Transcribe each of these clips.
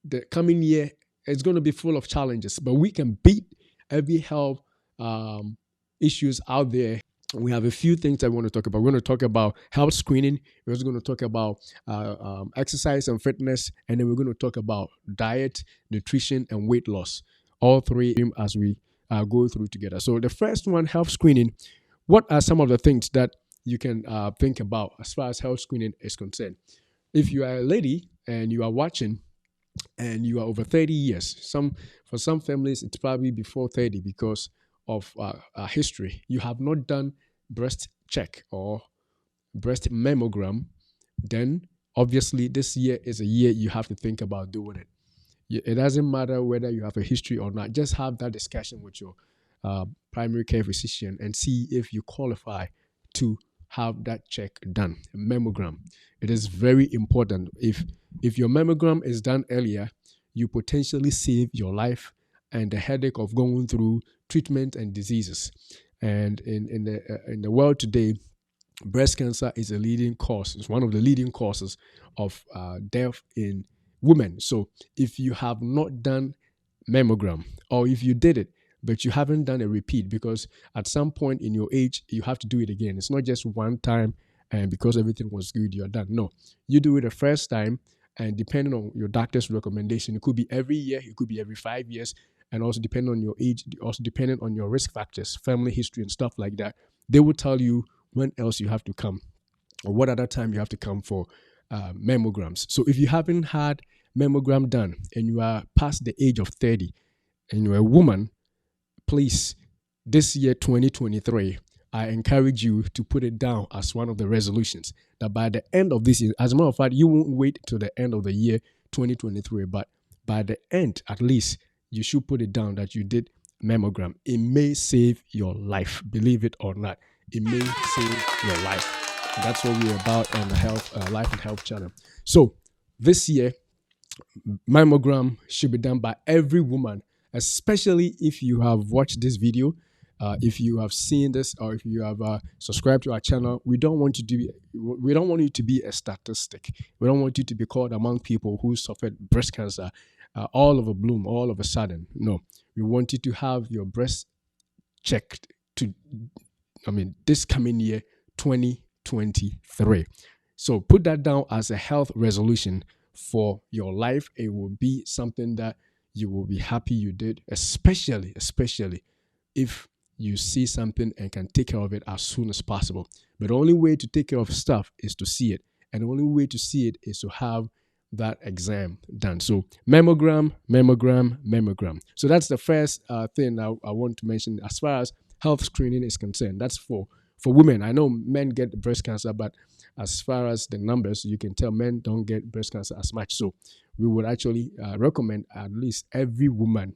the coming year is going to be full of challenges, but we can beat every health issues out there. We have a few things I want to talk about. We're going to talk about health screening. We're also going to talk about exercise and fitness, and then we're going to talk about diet, nutrition, and weight loss. All three as we go through together. So the first one, health screening. What are some of the things that you can think about as far as health screening is concerned? If you are a lady and you are watching and you are over 30 years, for some families it's probably before 30 because of history, you have not done breast check or breast mammogram, then obviously this year is a year you have to think about doing it. It doesn't matter whether you have a history or not. Just have that discussion with your primary care physician and see if you qualify to have that check done. A mammogram. It is very important. If your mammogram is done earlier, you potentially save your life and the headache of going through treatment and diseases. And in the world today, breast cancer is a leading cause. It's one of the leading causes of death in women. So if you have not done mammogram, or if you did it but you haven't done a repeat, because at some point in your age you have to do it again. It's not just one time and because everything was good you're done. No, you do it the first time, and depending on your doctor's recommendation, it could be every year, it could be every 5 years, and also depending on your age, also depending on your risk factors, family history and stuff like that. They will tell you when else you have to come or what other time you have to come for mammograms. So if you haven't had mammogram done and you are past the age of 30 and you're a woman, please, this year 2023, I encourage you to put it down as one of the resolutions that by the end of this year, as a matter of fact, you won't wait till the end of the year 2023, but by the end, at least, you should put it down that you did mammogram. It may save your life. Believe it or not, it may save your life. And that's what we're about on the health, life and health channel. So this year, mammogram should be done by every woman, especially if you have watched this video, if you have seen this, or if you have subscribed to our channel. We don't want you to be a statistic. We don't want you to be called among people who suffered breast cancer all of a bloom, all of a sudden. No, we want you to have your breast checked this coming year, 2023. So put that down as a health resolution for your life. It will be something that you will be happy you did, especially if you see something and can take care of it as soon as possible. But the only way to take care of stuff is to see it. And the only way to see it is to have that exam done. So mammogram. So that's the first thing I want to mention as far as health screening is concerned. That's for women. I know men get breast cancer, but as far as the numbers, you can tell men don't get breast cancer as much. So we would actually recommend at least every woman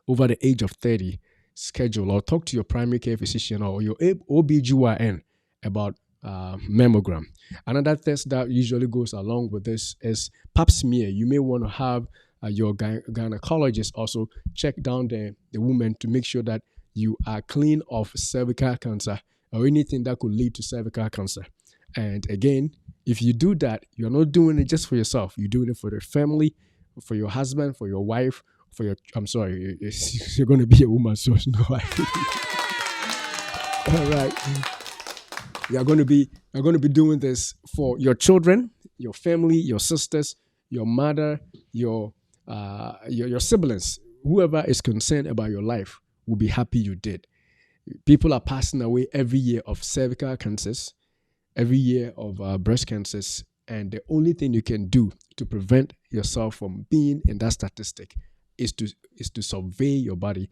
over the age of 30 schedule or talk to your primary care physician or your OBGYN about mammogram. Another test that usually goes along with this is pap smear. You may want to have your gynecologist also check down the woman to make sure that you are clean of cervical cancer or anything that could lead to cervical cancer. And again, if you do that, you're not doing it just for yourself. You're doing it for your family, for your husband, for your wife, for your, I'm sorry, you're going to be a woman, so no. All right. You're going to be doing this for your children, your family, your sisters, your mother, your siblings. Whoever is concerned about your life will be happy you did. People are passing away every year of cervical cancers, every year of breast cancers, and the only thing you can do to prevent yourself from being in that statistic is to survey your body.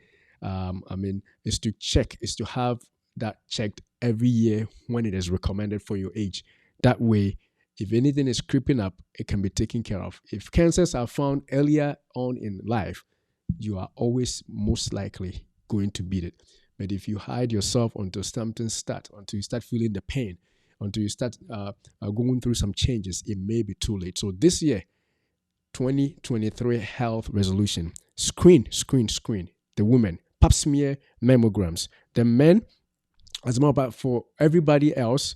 Is to check, is to have that checked every year when it is recommended for your age. That way, if anything is creeping up, it can be taken care of. If cancers are found earlier on in life, you are always most likely going to beat it. But if you hide yourself until something starts, until you start feeling the pain, until you start going through some changes, it may be too late. So this year, 2023 health resolution, screen the women, pap smear, mammograms. The men, as a matter of fact, for everybody else,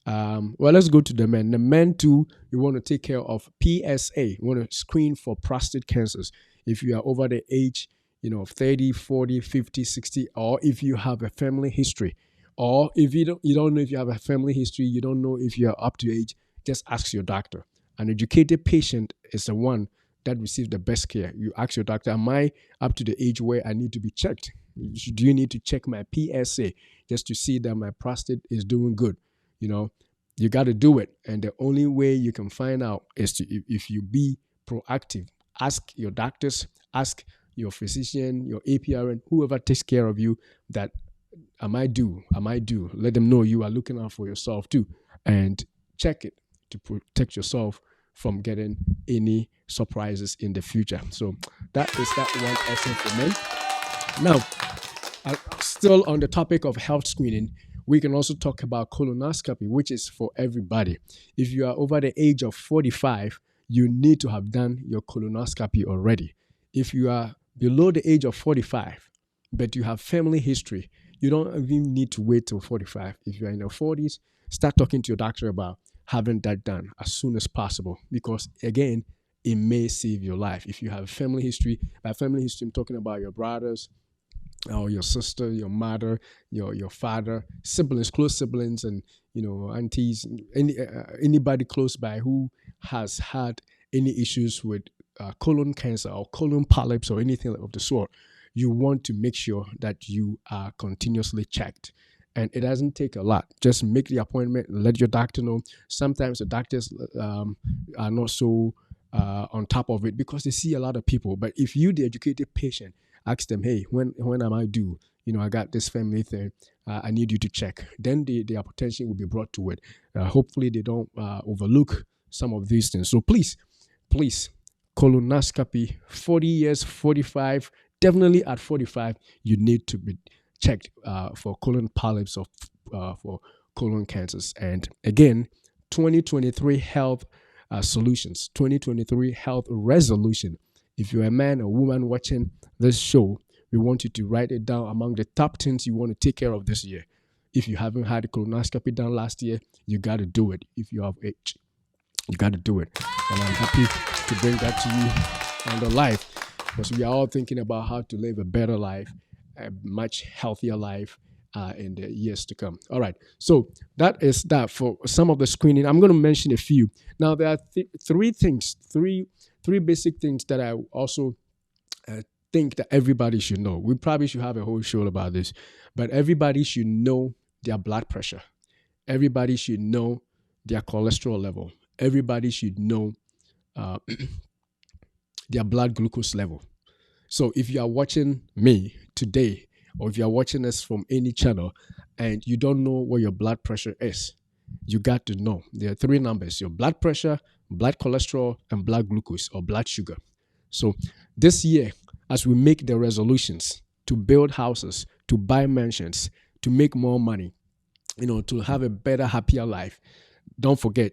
Well, let's go to the men. The men too, you want to take care of PSA. You want to screen for prostate cancers. If you are over the age, of 30, 40, 50, 60, or if you have a family history, or if you don't know if you have a family history, you don't know if you are up to age, just ask your doctor. An educated patient is the one that receives the best care. You ask your doctor, am I up to the age where I need to be checked? Do you need to check my PSA just to see that my prostate is doing good? You got to do it. And the only way you can find out is if you be proactive. Ask your doctors, ask your physician, your APRN, whoever takes care of you, that am I due? Am I due? Let them know you are looking out for yourself too. And check it to protect yourself from getting any surprises in the future. So that is that one essence for men. Now, still on the topic of health screening, we can also talk about colonoscopy, which is for everybody. If you are over the age of 45, you need to have done your colonoscopy already. If you are below the age of 45, but you have family history, you don't even need to wait till 45. If you're in your 40s, start talking to your doctor about having that done as soon as possible, because again, it may save your life. If you have family history, by family history, I'm talking about your brothers, or your sister, your mother, your father, siblings, close siblings, and aunties, anybody close by who has had any issues with colon cancer or colon polyps or anything of the sort. You want to make sure that you are continuously checked. And it doesn't take a lot. Just make the appointment, let your doctor know. Sometimes the doctors are not so on top of it because they see a lot of people. But if you, the educated patient, ask them, hey, when am I due? I got this family thing. I need you to check. Then the attention will be brought to it. Hopefully they don't overlook some of these things. So please, colonoscopy, 40 years, 45, definitely at 45, you need to be checked for colon polyps or for colon cancers. And again, 2023 health solutions, 2023 health resolution. If you're a man or woman watching this show, we want you to write it down among the top things you want to take care of this year. If you haven't had a colonoscopy done last year, you got to do it. If you have age, you got to do it. And I'm happy to bring that to you on the life, because we are all thinking about how to live a better life, a much healthier life in the years to come. All right. So that is that for some of the screening. I'm going to mention a few. Now, there are three basic things that I also think that everybody should know. We probably should have a whole show about this, but everybody should know their blood pressure. Everybody should know their cholesterol level. Everybody should know their blood glucose level. So if you are watching me today, or if you are watching us from any channel and you don't know what your blood pressure is, you got to know. There are three numbers: your blood pressure, blood cholesterol, and blood glucose or blood sugar. So this year, as we make the resolutions to build houses, to buy mansions, to make more money, to have a better, happier life, don't forget,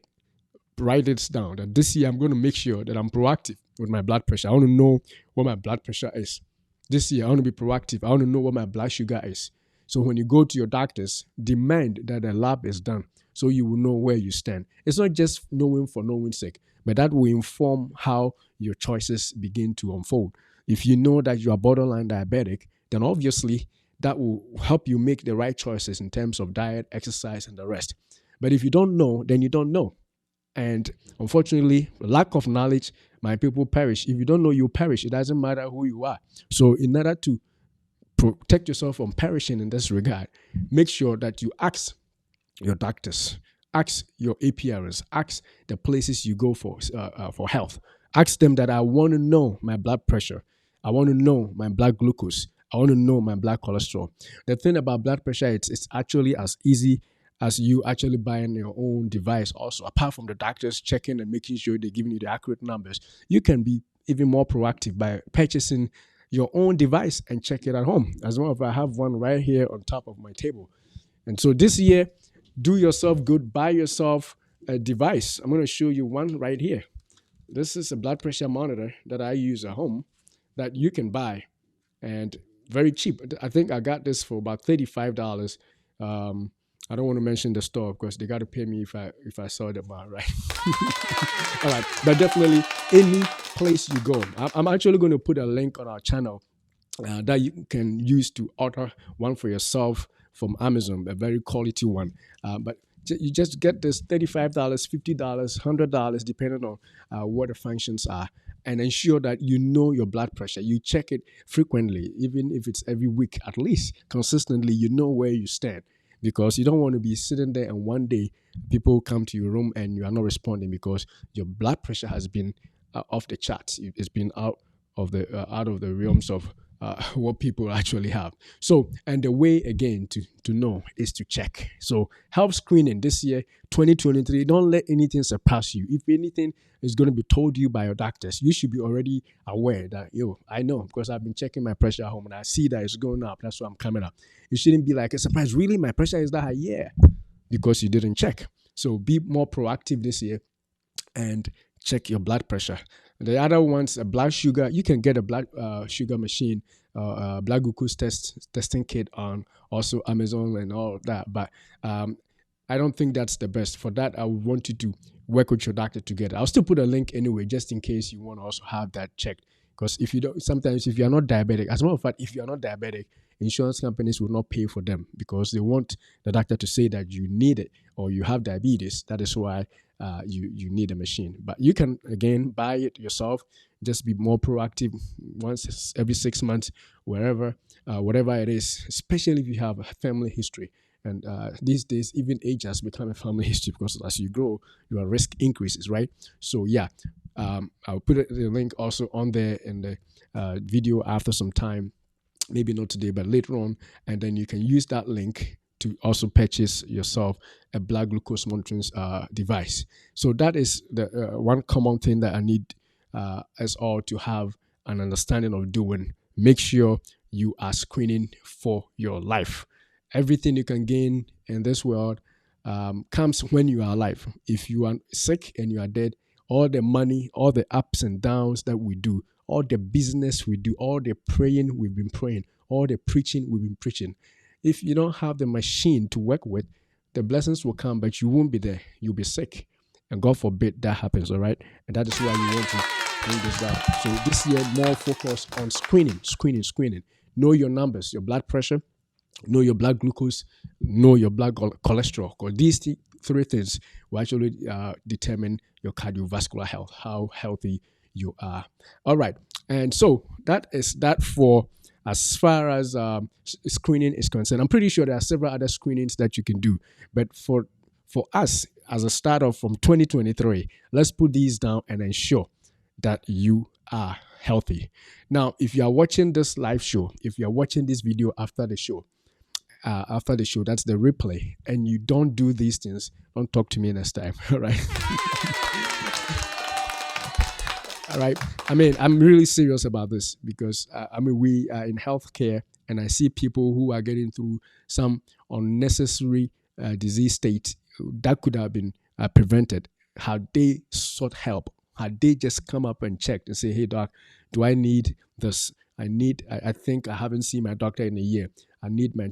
write this down, that this year I'm going to make sure that I'm proactive with my blood pressure. I want to know what my blood pressure is. This year, I want to be proactive. I want to know what my blood sugar is. So when you go to your doctors, demand that the lab is done so you will know where you stand. It's not just knowing for knowing's sake, but that will inform how your choices begin to unfold. If you know that you are borderline diabetic, then obviously that will help you make the right choices in terms of diet, exercise, and the rest. But if you don't know, then you don't know. And unfortunately, lack of knowledge, my people perish. If you don't know, you perish. It doesn't matter who you are. So in order to protect yourself from perishing in this regard, make sure that you ask your doctors, ask your APRs, ask the places you go for health. Ask them that I want to know my blood pressure. I want to know my blood glucose. I want to know my blood cholesterol. The thing about blood pressure, it's actually as easy as you actually buying your own device also. Apart from the doctors checking and making sure they're giving you the accurate numbers, you can be even more proactive by purchasing your own device and check it at home. As well as I have one right here on top of my table. And so this year, do yourself good, buy yourself a device. I'm going to show you one right here. This is a blood pressure monitor that I use at home that you can buy, and very cheap. I think I got this for about $35. I don't want to mention the store because they got to pay me if I sell them out, right? All right, but definitely any place you go, I'm actually going to put a link on our channel that you can use to order one for yourself from Amazon, a very quality one. But you just get this $35, $50, $100, depending on what the functions are, and ensure that you know your blood pressure. You check it frequently, even if it's every week, at least consistently. You know where you stand, because you don't want to be sitting there and one day people come to your room and you are not responding because your blood pressure has been off the charts. It's been out of the realms of what people actually have. So, and the way again to know is to check. So, health screening this year, 2023. Don't let anything surpass you. If anything is going to be told you by your doctors, you should be already aware that I know because I've been checking my pressure at home and I see that it's going up. That's why I'm coming up. It shouldn't be like a surprise. Really, my pressure is that high? Yeah, because you didn't check. So, be more proactive this year and check your blood pressure. The other one's a blood sugar. You can get a blood sugar machine, blood glucose testing kit on also Amazon and all of that. But I don't think that's the best. For that, I would want you to work with your doctor together. I'll still put a link anyway, just in case you want to also have that checked. Because if you don't, sometimes if you are not diabetic, as a matter of fact, if you are not diabetic, insurance companies will not pay for them because they want the doctor to say that you need it or you have diabetes. That is why you need a machine. But you can again buy it yourself. Just be more proactive once every 6 months, wherever, whatever it is. Especially if you have a family history. And these days, even age has become a family history because as you grow, your risk increases, right? So yeah, I'll put the link also on there in the video after some time. Maybe not today, but later on, and then you can use that link to also purchase yourself a blood glucose monitoring device. So that is the one common thing that I need us all to have an understanding of doing. Make sure you are screening for your life. Everything you can gain in this world comes when you are alive. If you are sick and you are dead, all the money, all the ups and downs that we do, all the business we do, all the praying we've been praying, all the preaching we've been preaching. If you don't have the machine to work with, the blessings will come, but you won't be there. You'll be sick. And God forbid that happens, all right? And that is why we want to bring this down. So this year, more focus on screening. Know your numbers, your blood pressure, know your blood glucose, know your blood cholesterol. Because these three things will actually determine your cardiovascular health, how healthy you are. All right. And so that is that for as far as screening is concerned. I'm pretty sure there are several other screenings that you can do. But for us, as a start off from 2023, let's put these down and ensure that you are healthy. Now, if you are watching this live show, if you are watching this video after the show, that's the replay, and you don't do these things, don't talk to me next time. All right. All right. I mean, I'm really serious about this because we are in healthcare, and I see people who are getting through some unnecessary disease state that could have been prevented had they sought help, had they just come up and checked and say, "Hey, doc, do I need this? I think I haven't seen my doctor in a year. I need my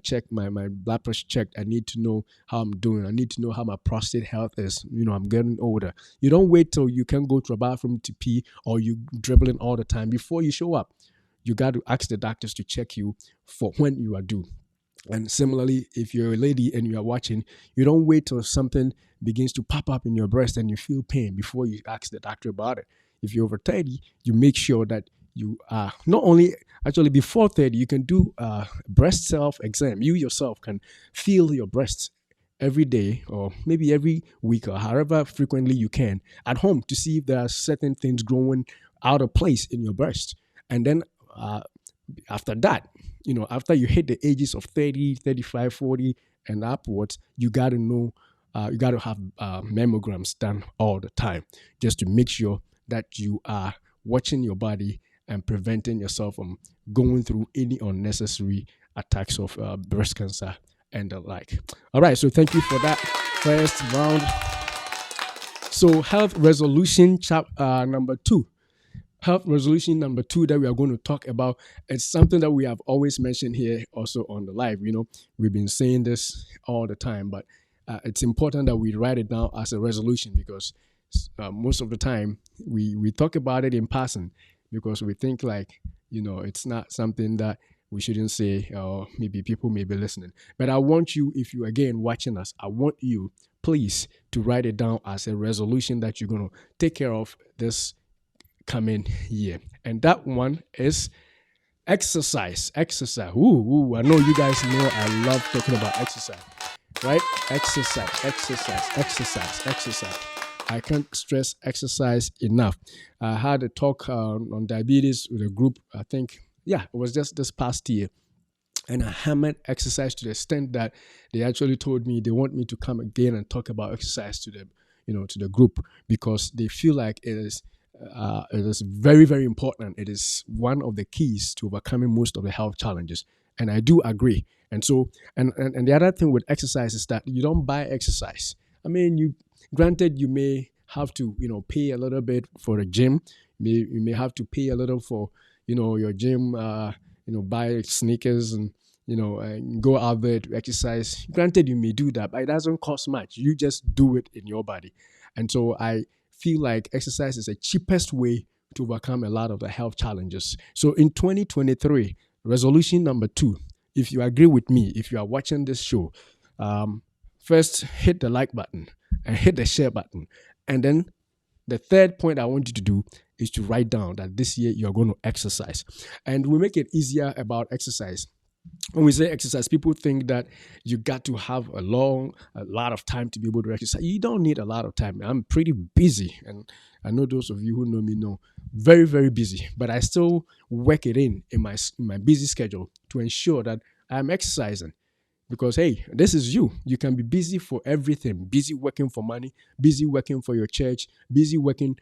blood pressure checked. I need to know how I'm doing. I need to know how my prostate health is. I'm getting older." You don't wait till you can go to a bathroom to pee or you dribbling all the time before you show up. You got to ask the doctors to check you for when you are due. And similarly, if you're a lady and you are watching, you don't wait till something begins to pop up in your breast and you feel pain before you ask the doctor about it. If you're over 30, you make sure that you are not only actually before 30, you can do a breast self exam. You yourself can feel your breasts every day or maybe every week or however frequently you can at home to see if there are certain things growing out of place in your breast. And then after that, after you hit the ages of 30, 35, 40 and upwards, you got to know, you got to have mammograms done all the time just to make sure that you are watching your body and preventing yourself from going through any unnecessary attacks of breast cancer and the like. All right, so thank you for that first round. So health resolution number 2. health resolution number 2 that we are going to talk about, it's something that we have always mentioned here also on the live. We've been saying this all the time, but it's important that we write it down as a resolution, because most of the time we talk about it in passing, because we think like, it's not something that we shouldn't say, or maybe people may be listening. But I want you, if you again watching us, I want you please to write it down as a resolution that you're going to take care of this coming year. And that one is exercise. Ooh, I know you guys know I love talking about exercise, right? Exercise. I can't stress exercise enough. I had a talk on diabetes with a group, I think, it was just this past year. And I hammered exercise to the extent that they actually told me they want me to come again and talk about exercise to them, to the group, because they feel like it is very, very important. It is one of the keys to overcoming most of the health challenges. And I do agree. And so, and the other thing with exercise is that you don't buy exercise. I mean, granted, you may have to, pay a little bit for a gym. You may have to pay a little for, your gym, buy sneakers and, and go out there to exercise. Granted, you may do that, but it doesn't cost much. You just do it in your body. And so I feel like exercise is the cheapest way to overcome a lot of the health challenges. So in 2023, resolution number 2, if you agree with me, if you are watching this show, first hit the like button and hit the share button. And then the third point I want you to do is to write down that this year you're going to exercise. And we make it easier about exercise. When we say exercise, people think that you got to have a lot of time to be able to exercise. You don't need a lot of time. I'm pretty busy. And I know those of you who know me know, very, very busy. But I still work it in my busy schedule to ensure that I'm exercising. Because, hey, this is you. You can be busy for everything. Busy working for money, busy working for your church, busy working,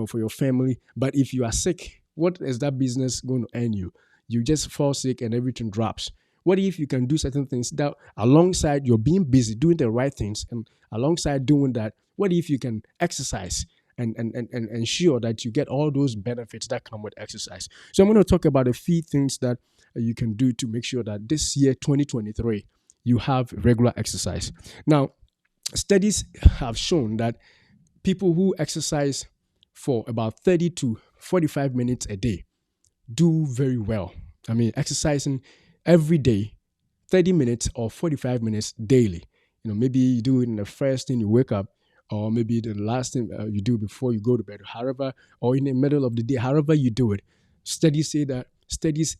for your family. But if you are sick, what is that business going to earn you? You just fall sick and everything drops. What if you can do certain things that alongside you're being busy, doing the right things, and alongside doing that, what if you can exercise and ensure that you get all those benefits that come with exercise? So I'm going to talk about a few things that you can do to make sure that this year, 2023, you have regular exercise. Now, studies have shown that people who exercise for about 30 to 45 minutes a day do very well. I mean, exercising every day, 30 minutes or 45 minutes daily. Maybe you do it in the first thing you wake up, or maybe the last thing you do before you go to bed, however, or in the middle of the day, however you do it. Studies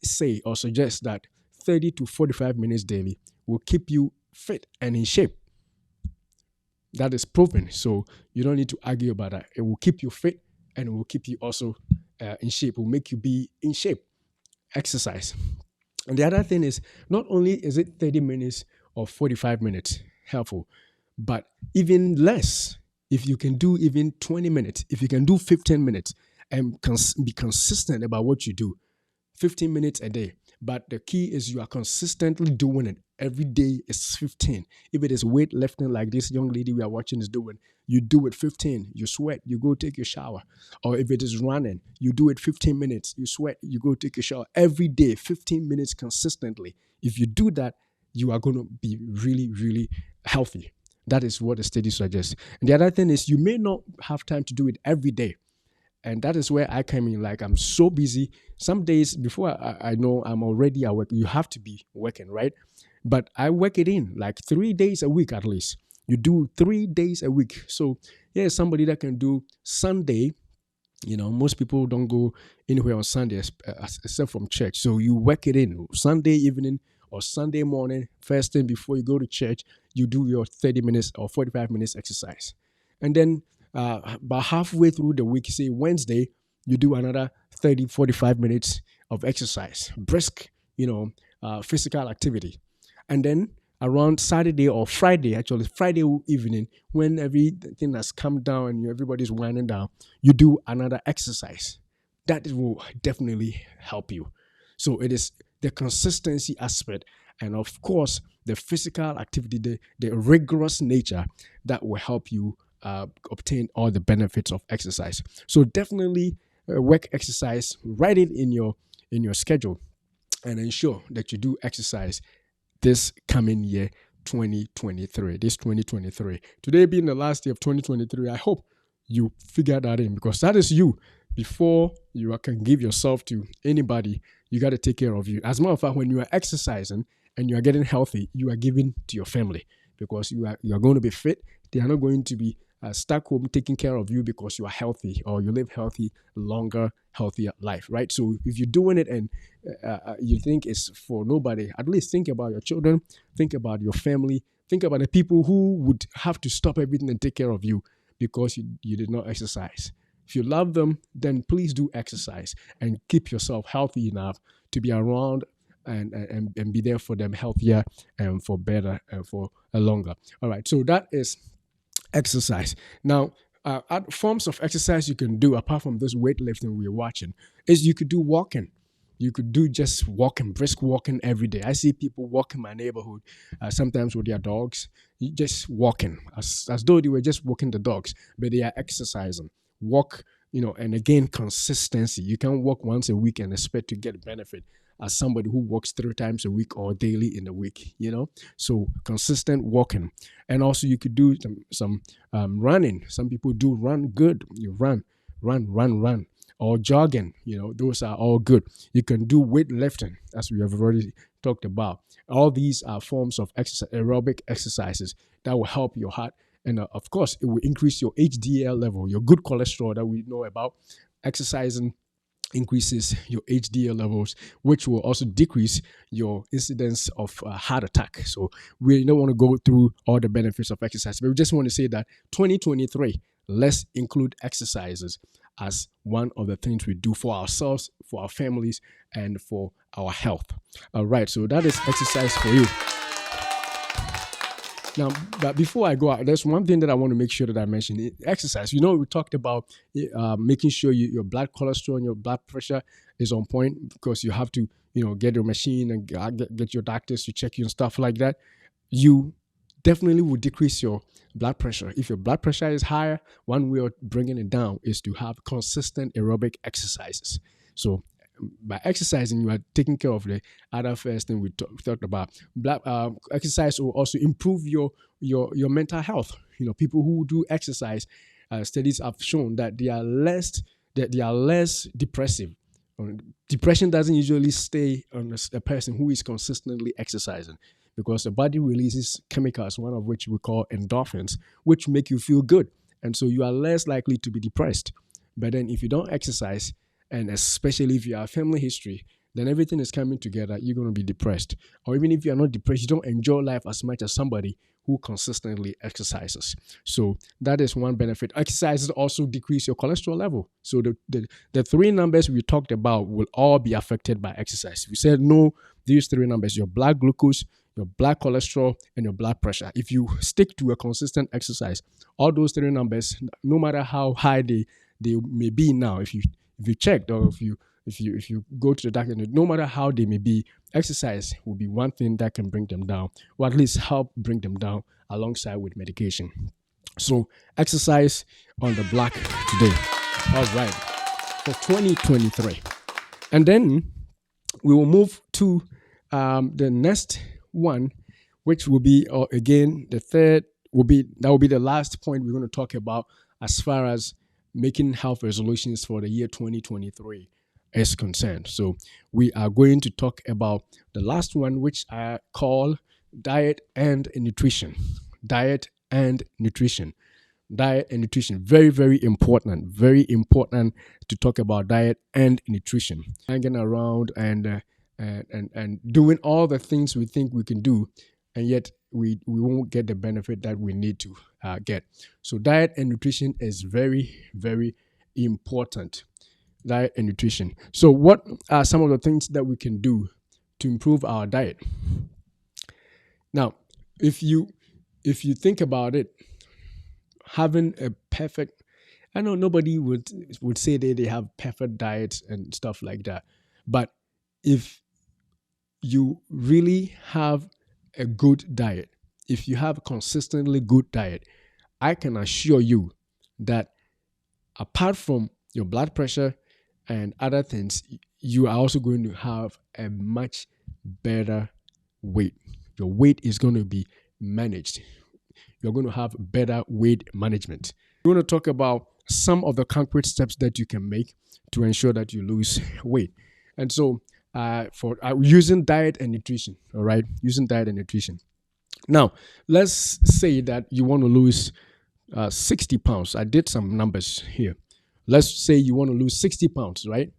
say or suggest that 30 to 45 minutes daily will keep you fit and in shape. That is proven. So you don't need to argue about that. It will keep you fit and it will keep you also in shape. It will make you be in shape. Exercise. And the other thing is, not only is it 30 minutes or 45 minutes helpful, but even less. If you can do even 20 minutes, if you can do 15 minutes and be consistent about what you do, 15 minutes a day. But the key is you are consistently doing it. Every day is 15. If it is weightlifting like this young lady we are watching is doing, you do it 15. You sweat, you go take your shower. Or if it is running, you do it 15 minutes. You sweat, you go take your shower. Every day, 15 minutes consistently. If you do that, you are going to be really, really healthy. That is what the study suggests. And the other thing is you may not have time to do it every day. And that is where I come in. Like, I'm so busy. Some days before I know I'm already at work, you have to be working, right? But I work it in like 3 days a week at least. You do 3 days a week. So here's somebody that can do Sunday. Most people don't go anywhere on Sunday except from church. So you work it in Sunday evening or Sunday morning, first thing before you go to church, you do your 30 minutes or 45 minutes exercise. And then about halfway through the week, say Wednesday, you do another 30, 45 minutes of exercise, brisk, physical activity. And then around Saturday or Friday, actually Friday evening, when everything has come down and everybody's winding down, you do another exercise. That will definitely help you. So it is the consistency aspect and, of course, the physical activity, the rigorous nature that will help you obtain all the benefits of exercise. So definitely work exercise, write it in your schedule, and ensure that you do exercise this coming year, 2023. This 2023. Today being the last day of 2023, I hope you figure that in, because that is you. Before you can give yourself to anybody, you got to take care of you. As a matter of fact, when you are exercising and you are getting healthy, you are giving to your family, because you are going to be fit. They are not going to be stuck home taking care of you because you are healthy, or you live healthy, longer, healthier life, right? So if you're doing it and you think it's for nobody, at least think about your children, think about your family, think about the people who would have to stop everything and take care of you because you did not exercise. If you love them, then please do exercise and keep yourself healthy enough to be around and be there for them, healthier and for better and for a longer. All right, so that is exercise. Now, forms of exercise you can do apart from this weightlifting we're watching is you could do walking. You could do just walking, brisk walking every day. I see people walk in my neighborhood, sometimes with their dogs, just walking as though they were just walking the dogs, but they are exercising. Walk, and again, consistency. You can't walk once a week and expect to get benefit as somebody who walks 3 times a week or daily in a week, So consistent walking. And also you could do some running. Some people do run good. You run, or jogging, those are all good. You can do weightlifting, as we have already talked about. All these are forms of exercise, aerobic exercises that will help your heart. And of course, it will increase your HDL level, your good cholesterol that we know about. Exercising increases your HDL levels, which will also decrease your incidence of heart attack. So we don't want to go through all the benefits of exercise, but we just want to say that 2023, let's include exercises as one of the things we do for ourselves, for our families, and for our health. All right, so that is exercise for you. Now, but before I go out, there's one thing that I want to make sure that I mention. Exercise. We talked about making sure your blood cholesterol and your blood pressure is on point, because you have to, get your machine and get your doctors to check you and stuff like that. You definitely will decrease your blood pressure. If your blood pressure is higher, one way of bringing it down is to have consistent aerobic exercises. So by exercising, you are taking care of the other first thing we talked about. Exercise will also improve your mental health. People who do exercise, studies have shown that they are less depressive. Depression doesn't usually stay on a person who is consistently exercising, because the body releases chemicals, one of which we call endorphins, which make you feel good, and so you are less likely to be depressed. But then if you don't exercise, and especially if you have family history, then everything is coming together, you're going to be depressed. Or even if you're not depressed, you don't enjoy life as much as somebody who consistently exercises. So that is one benefit. Exercises also decrease your cholesterol level. So the 3 numbers we talked about will all be affected by exercise. We said no, these 3 numbers, your blood glucose, your blood cholesterol, and your blood pressure. If you stick to a consistent exercise, all those 3 numbers, no matter how high they may be now, if you checked, or if you go to the doctor, no matter how they may be, exercise will be one thing that can bring them down, or at least help bring them down alongside with medication. So exercise on the block today. All right, for 2023. And then we will move to the next one, which will be, again, the third will be the last point we're going to talk about as far as making health resolutions for the year 2023 is concerned. So we are going to talk about the last one, which I call diet and nutrition. Diet and nutrition. Diet and nutrition. Very, very important. Very important to talk about diet and nutrition. Hanging around and doing all the things we think we can do, and yet we won't get the benefit that we need to get. So diet and nutrition is very, very important. Diet and nutrition. So what are some of the things that we can do to improve our diet? Now, if you think about it, having a perfect, I know nobody would say they have perfect diets and stuff like that, but if you really have a good diet, if you have a consistently good diet, I can assure you that apart from your blood pressure, and other things, you are also going to have a much better weight. Your weight is going to be managed. You're going to have better weight management. We're going to talk about some of the concrete steps that you can make to ensure that you lose weight. And so, for using diet and nutrition, all right, using diet and nutrition. Now, let's say that you want to lose 60 pounds. I did some numbers here. Let's say you want to lose 60 pounds, right?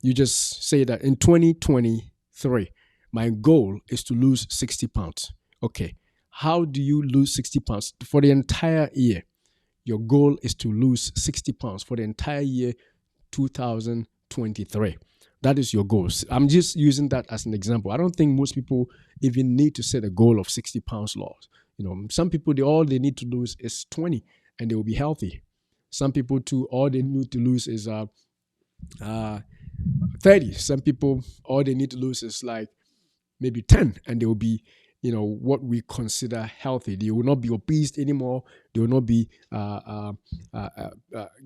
You just say that in 2023, my goal is to lose 60 pounds. Okay. How do you lose 60 pounds? For the entire year, your goal is to lose 60 pounds for the entire year 2023. That is your goal. I'm just using that as an example. I don't think most people even need to set a goal of 60 pounds loss. Some people, all they need to lose is 20 and they will be healthy. Some people too, all they need to lose is 30. Some people, all they need to lose is like maybe 10 and they will be, what we consider healthy. They will not be obese anymore. They will not be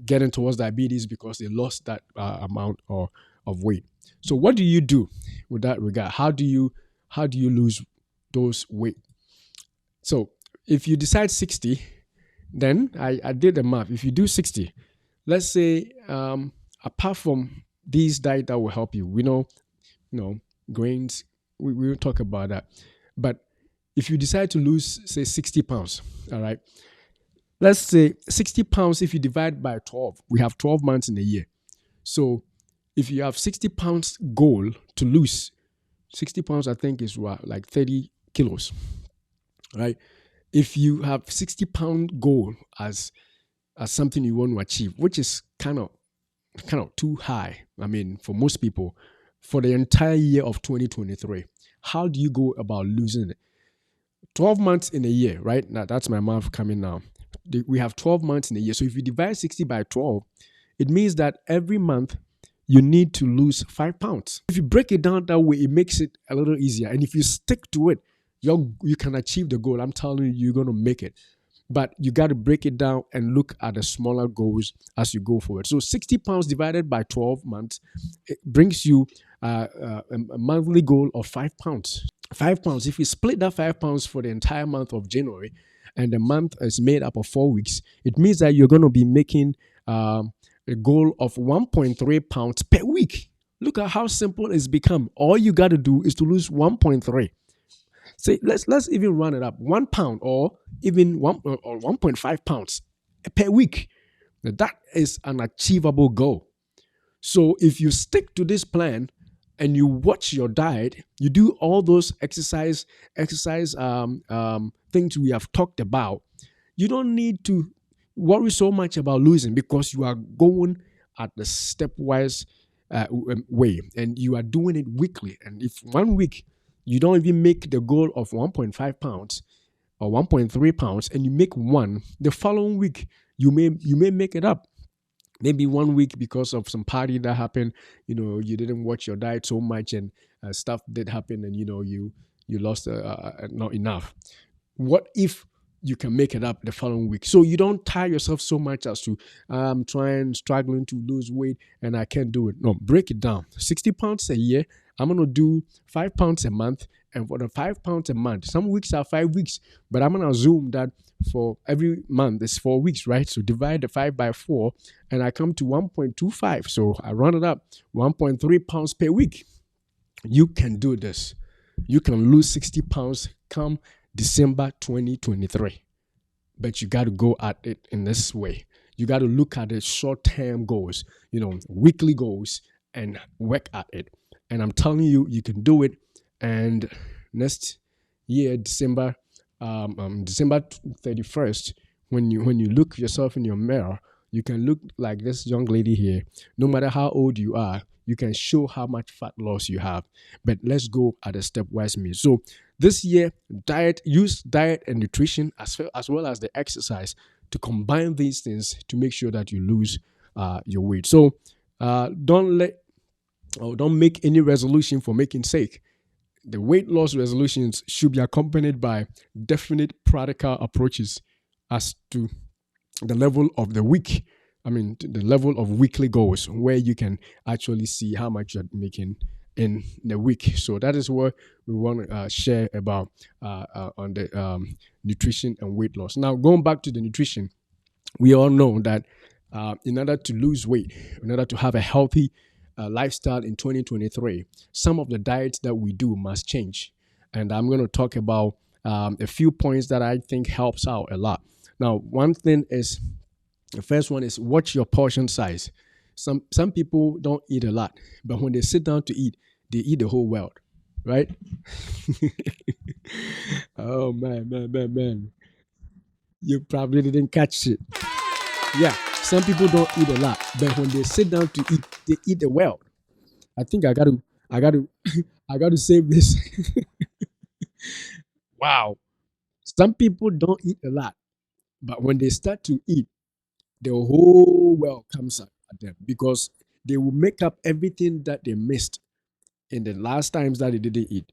getting towards diabetes because they lost that amount of weight. So what do you do with that regard? How do you lose those weight? So if you decide 60, then I did the math. If you do 60, let's say apart from these diet that will help you, we know, grains, we will talk about that. But if you decide to lose, say, 60 pounds, all right, let's say 60 pounds, if you divide by 12, we have 12 months in a year. So if you have 60 pounds goal to lose, 60 pounds, I think is what, like 30 kilos, right? If you have 60 pound goal as something you want to achieve, which is kind of too high, I mean, for most people, for the entire year of 2023, how do you go about losing it? 12 months in a year, right? Now, that's my math coming now. We have 12 months in a year. So if you divide 60 by 12, it means that every month you need to lose 5 pounds. If you break it down that way, it makes it a little easier. And if you stick to it, you can achieve the goal. I'm telling you, you're going to make it. But you got to break it down and look at the smaller goals as you go forward. So 60 pounds divided by 12 months, it brings you a monthly goal of 5 pounds. 5 pounds. If you split that 5 pounds for the entire month of January, and the month is made up of 4 weeks, it means that you're going to be making a goal of 1.3 pounds per week. Look at how simple it's become. All you got to do is to lose 1.3. Say, let's even run it up. 1 pound or even 1.5 pounds per week. Now, that is an achievable goal. So if you stick to this plan and you watch your diet, you do all those exercise things we have talked about, you don't need to worry so much about losing because you are going at the stepwise way and you are doing it weekly. And if 1 week you don't even make the goal of 1.5 pounds or 1.3 pounds and you make one, the following week you may make it up. Maybe 1 week because of some party that happened, you didn't watch your diet so much and stuff did happen and, you lost not enough. What if you can make it up the following week? So you don't tire yourself so much as to, I'm struggling to lose weight and I can't do it. No, break it down. 60 pounds a year. I'm going to do 5 pounds a month. And for the 5 pounds a month, some weeks are 5 weeks, but I'm going to assume that for every month it's 4 weeks, right? So divide the 5 by 4 and I come to 1.25. So I round it up, 1.3 pounds per week. You can do this. You can lose 60 pounds come December 2023. But you got to go at it in this way. You got to look at the short-term goals, weekly goals and work at it. And I'm telling you, you can do it. And next year, December 31st, when you look yourself in your mirror, you can look like this young lady here. No matter how old you are, you can show how much fat loss you have. But let's go at a stepwise means. So this year, use diet and nutrition as well as the exercise to combine these things to make sure that you lose your weight. So don't make any resolution for making sake. The weight loss resolutions should be accompanied by definite practical approaches as to the level of the week the level of weekly goals where you can actually see how much you're making in the week. So that is what we want to share about on the nutrition and weight loss. Now, going back to the nutrition, we all know that in order to lose weight, in order to have a healthy lifestyle in 2023, some of the diets that we do must change. And I'm going to talk about a few points that I think helps out a lot. Now, one thing is, the first one is watch your portion size. Some people don't eat a lot, but when they sit down to eat, they eat the whole world, right? Oh man. You probably didn't catch it. Yeah, some people don't eat a lot, but when they sit down to eat, they eat the world. I think I got to, I got to save this. Wow. Some people don't eat a lot, but when they start to eat, the whole world comes at them because they will make up everything that they missed in the last times that they didn't eat.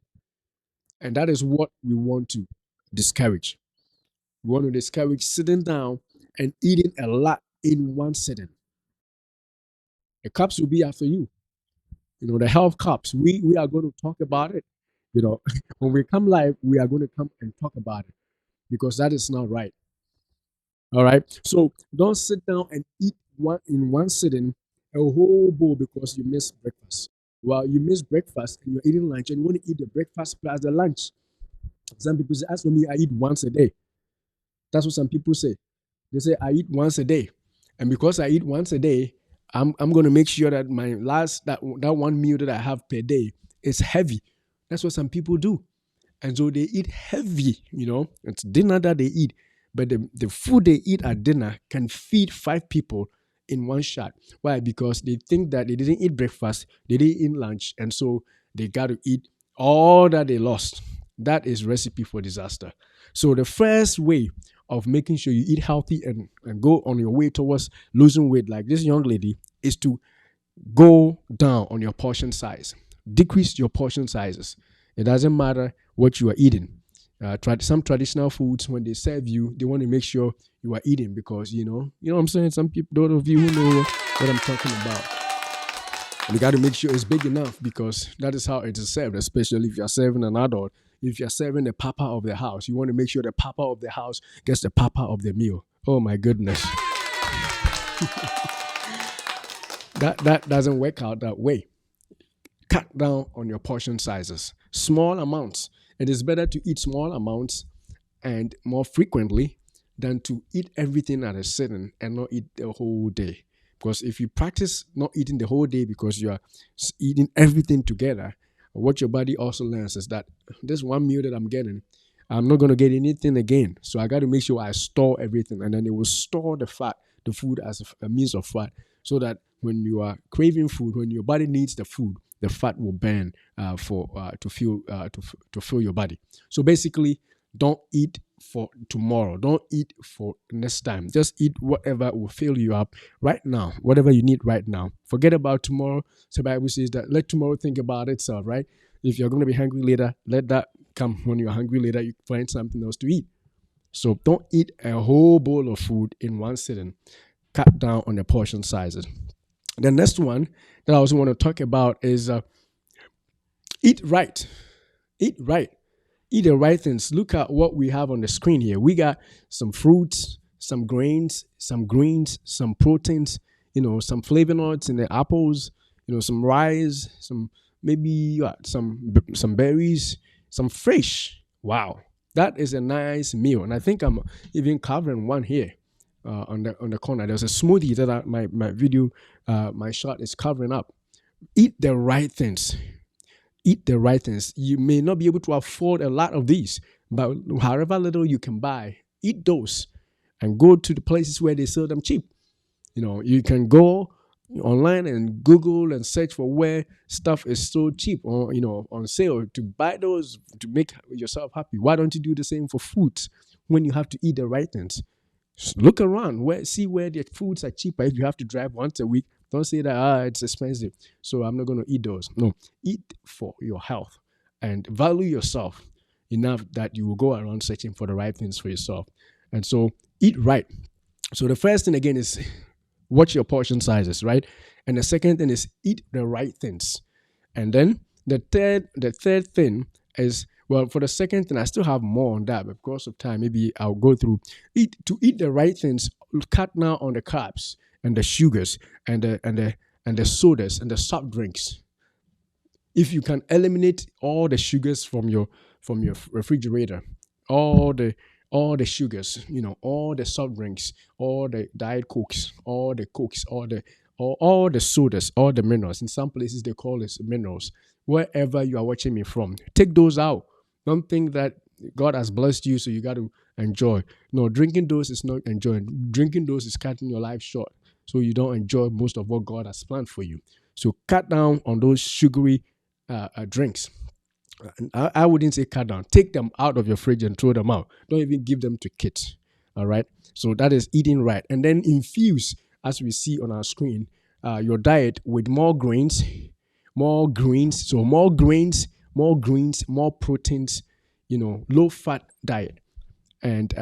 And that is what we want to discourage. We want to discourage sitting down and eating a lot in one sitting. The cups will be after you. The health cups. We are going to talk about it. When we come live, we are going to come and talk about it because that is not right. All right. So don't sit down and eat one in one sitting a whole bowl because you missed breakfast. Well, you miss breakfast and you're eating lunch and you want to eat the breakfast plus the lunch. Some people say, as for me, I eat once a day. That's what some people say. They say I eat once a day. And because I eat once a day, I'm gonna make sure that my that one meal that I have per day is heavy. That's what some people do. And so they eat heavy, it's dinner that they eat. But the food they eat at dinner can feed 5 people in one shot. Why? Because they think that they didn't eat breakfast, they didn't eat lunch, and so they got to eat all that they lost. That is recipe for disaster. So the first way of making sure you eat healthy and go on your way towards losing weight, like this young lady, is to go down on your portion size. Decrease your portion sizes. It doesn't matter what you are eating. Some traditional foods, when they serve you, they want to make sure you are eating because what I'm saying. Some people, those of you who know what I'm talking about, and you got to make sure it's big enough because that is how it is served. Especially if you're serving an adult, if you're serving the papa of the house, you want to make sure the papa of the house gets the papa of the meal. Oh my goodness, that doesn't work out that way. Cut down on your portion sizes, small amounts. It is better to eat small amounts and more frequently than to eat everything at a sitting and not eat the whole day. Because if you practice not eating the whole day because you are eating everything together, what your body also learns is that this one meal that I'm getting, I'm not going to get anything again. So I got to make sure I store everything, and then it will store the food as a means of fat, so that when you are craving food, when your body needs the food, the fat will burn to fuel your body. So basically, don't eat for tomorrow. Don't eat for next time. Just eat whatever will fill you up right now, whatever you need right now. Forget about tomorrow. So the Bible says that let tomorrow think about itself, right? If you're going to be hungry later, let that come when you're hungry later. You find something else to eat. So don't eat a whole bowl of food in one sitting. Cut down on the portion sizes. The next one that I also want to talk about is eat right. Eat right. Eat the right things. Look at what we have on the screen here. We got some fruits, some grains, some greens, some proteins, some flavonoids in the apples, some rice, some maybe some berries, some fish. Wow. That is a nice meal. And I think I'm even covering one here. On the corner, there's a smoothie that my video, my shot is covering up. Eat the right things. Eat the right things. You may not be able to afford a lot of these, but however little you can buy, eat those, and go to the places where they sell them cheap. You can go online and Google and search for where stuff is so cheap or on sale to buy those to make yourself happy. Why don't you do the same for foods when you have to eat the right things? Look around, see where the foods are cheaper. If you have to drive once a week, don't say that it's expensive, so I'm not going to eat those. No, eat for your health and value yourself enough that you will go around searching for the right things for yourself. And so eat right. So the first thing again is Watch your portion sizes, right? And the second thing is eat the right things. And then the third thing is, well, for the second thing, I still have more on that, but because of time, maybe I'll go through eat the right things. Cut now on the carbs and the sugars and the sodas and the soft drinks. If you can eliminate all the sugars from your refrigerator, all the sugars, all the soft drinks, all the diet cokes, all the sodas, all the minerals. In some places they call it minerals. Wherever you are watching me from, take those out. Don't think that God has blessed you, so you got to enjoy. No, drinking those is not enjoying. Drinking those is cutting your life short, so you don't enjoy most of what God has planned for you. So cut down on those sugary drinks. I wouldn't say cut down. Take them out of your fridge and throw them out. Don't even give them to kids. All right. So that is eating right. And then infuse, as we see on our screen, your diet with more grains, more greens. So more grains, more greens, more proteins, low fat diet and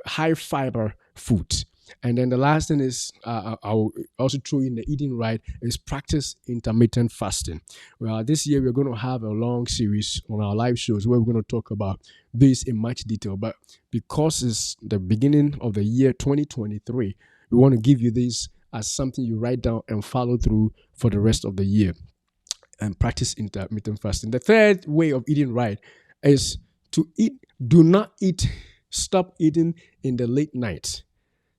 high fiber foods. And then the last thing is, I'll also throw in the eating right, is practice intermittent fasting. Well, this year we're going to have a long series on our live shows where we're going to talk about this in much detail. But because it's the beginning of the year 2023, we want to give you this as something you write down and follow through for the rest of the year and practice intermittent fasting. The third way of eating right is to eat. Do not eat. Stop eating in the late night.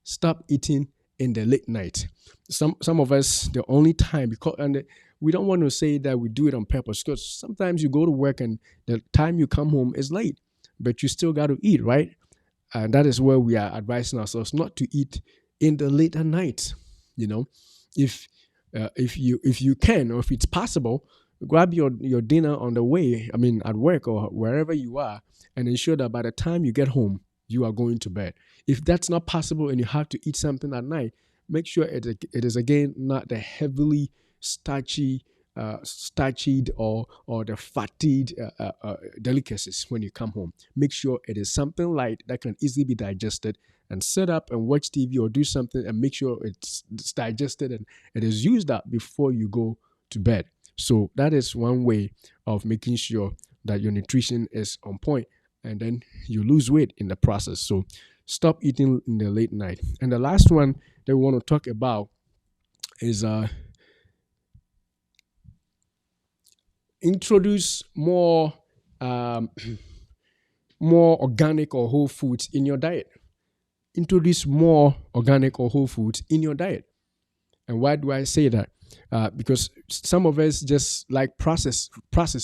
Stop eating in the late night. Some of us, the only time, and we don't want to say that we do it on purpose, because sometimes you go to work and the time you come home is late, but you still got to eat, right? And that is where we are advising ourselves not to eat in the later night. If you can, or if it's possible, grab your dinner on the way. I mean, at work or wherever you are, and ensure that by the time you get home, you are going to bed. If that's not possible and you have to eat something at night, make sure it is again not the heavily starchy or the fatty delicacies when you come home. Make sure it is something light that can easily be digested, and sit up and watch TV or do something and make sure it's digested and it is used up before you go to bed. So that is one way of making sure that your nutrition is on point, and then you lose weight in the process. So stop eating in the late night. And the last one that we want to talk about is introduce more organic or whole foods in your diet. Introduce more organic or whole foods in your diet. And why do I say that? Because some of us just like processed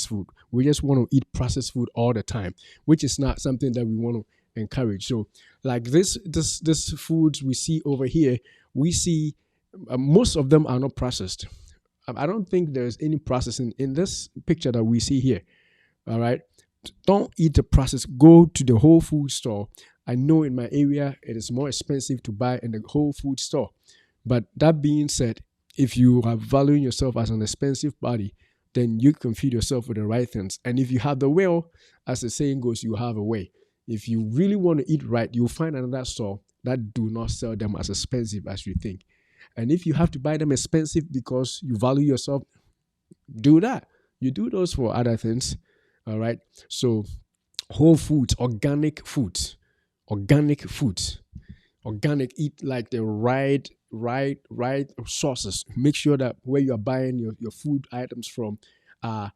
food. We just want to eat processed food all the time, which is not something that we want to encourage. So like this foods we see over here, we see most of them are not processed. I don't think there's any processing in this picture that we see here. All right. Don't eat the processed. Go to the whole food store. I know in my area it is more expensive to buy in the whole food store. But that being said, if you are valuing yourself as an expensive body, then you can feed yourself with the right things. And if you have the will, as the saying goes, you have a way. If you really want to eat right, you'll find another store that do not sell them as expensive as you think. And if you have to buy them expensive because you value yourself, do that. You do those for other things. All right. So whole foods, organic, eat like the right sources. Make sure that where you are buying your food items from are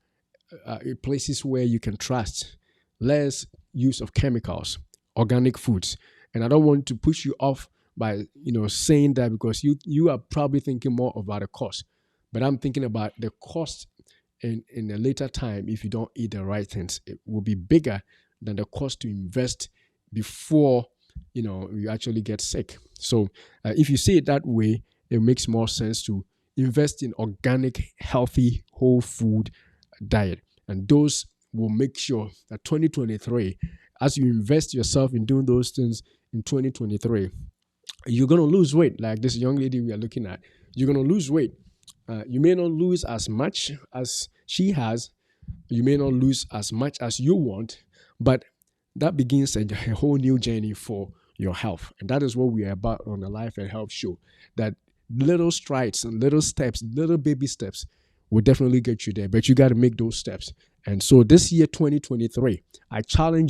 places where you can trust. Less use of chemicals, organic foods. And I don't want to push you off by saying that, because you are probably thinking more about the cost, but I'm thinking about the cost in a later time. If you don't eat the right things, it will be bigger than the cost to invest before you actually get sick. So if you see it that way, it makes more sense to invest in organic, healthy, whole food diet. And those will make sure that 2023, as you invest yourself in doing those things in 2023, you're going to lose weight. Like this young lady we are looking at, you're going to lose weight. You may not lose as much as she has. You may not lose as much as you want, but that begins a whole new journey for your health. And that is what we are about on the Life and Health Show, that little strides and little steps, little baby steps will definitely get you there. But you got to make those steps. And so this year, 2023, I challenge you